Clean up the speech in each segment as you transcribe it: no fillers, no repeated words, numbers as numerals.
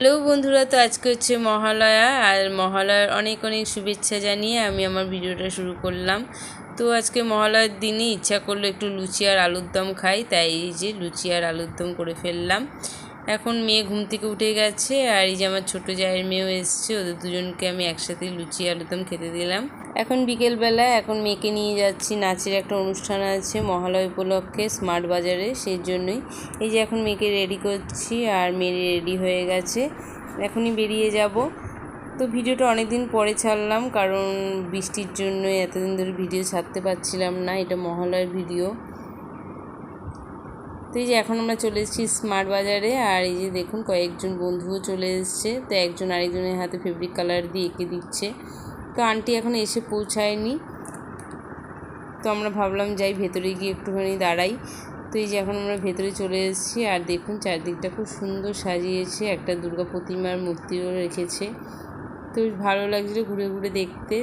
Hello বন্ধুরা, তো আজকে হচ্ছে মহালয়া। আর মহালয়ার অনেক অনেক শুভেচ্ছা জানিয়ে আমি আমার ভিডিওটা শুরু করলাম। তো আজকে মহালয়ার দিনে ইচ্ছা করলো একটু লুচি আর আলুর দম খাই, তাই এই যে লুচি আর আলুর দম করে ফেললাম। এখন মেয়ে ঘুম থেকে উঠে গেছে, আর এই যে আমার ছোটো জায়ের মেয়েও এসছে, ওদের দুজনকে আমি একসাথে লুচি আলুর দম খেতে দিলাম। এখন বিকেলবেলা, এখন মেয়েকে নিয়ে যাচ্ছি, নাচের একটা অনুষ্ঠান আছে মহালয়া উপলক্ষে স্মার্ট বাজারে, সেই জন্যই এই যে এখন মেয়েকে রেডি করছি। আর মেয়ে রেডি হয়ে গেছে, এখনই বেরিয়ে যাব। তো ভিডিওটা অনেক দিন পরে ছাড়লাম, কারণ বৃষ্টির জন্য এতদিন ধরে ভিডিও ছাড়তে পারছিলাম না। এটা মহালয়ার ভিডিও। তো এই যে এখন আমরা চলে এসেছি স্মার্ট বাজারে, আর এই যে দেখুন কয়েকজন বন্ধুও চলে এসছে। তো একজন আরেকজনের হাতে ফেব্রিক কালার দিয়ে এঁকে দিচ্ছে। তো আন্টি এখন এসে পৌঁছায়নি, তো আমরা ভাবলাম যাই ভেতরে গিয়ে একটুখানি দাঁড়াই। তো এই যে এখন আমরা ভেতরে চলে এসেছি, আর দেখুন চারদিকটা খুব সুন্দর সাজিয়েছে, একটা দুর্গা প্রতিমার মূর্তিও রেখেছে। তো ভালো লাগছিলো ঘুরে ঘুরে দেখতে।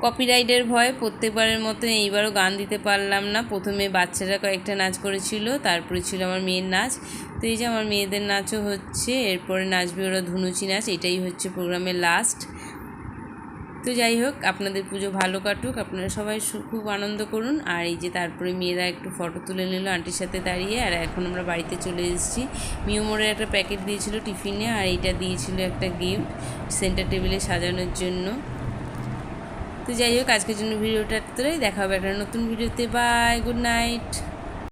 কপিরাইটের ভয়ে প্রত্যেকবারের মতো এইবারও গান দিতে পারলাম না। প্রথমে বাচ্চারা কয়েকটা নাচ করেছিল, তারপরে ছিল আমার মেয়ের নাচ। তো এই যে আমার মেয়েদের নাচও হচ্ছে, এরপরে নাচবে ওরা ধুনুচি নাচ। এটাই হচ্ছে প্রোগ্রামের লাস্ট। তো যাই হোক, আপনাদের পুজো ভালো কাটুক, আপনারা সবাই খুব আনন্দ করুন। আর এই যে তারপরে মেয়েরা একটু ফটো তুলে নিল আন্টির সাথে দাঁড়িয়ে। আর এখন আমরা বাড়িতে চলে এসেছি। মিউমোরের একটা প্যাকেট দিয়েছিল টিফিনে, আর এইটা দিয়েছিল একটা গিফট সেন্টার টেবিলে সাজানোর জন্য। তো যাই হোক, আজকের জন্য ভিডিওটা দেখা হবে একটা নতুন ভিডিওতে। Bye, good night.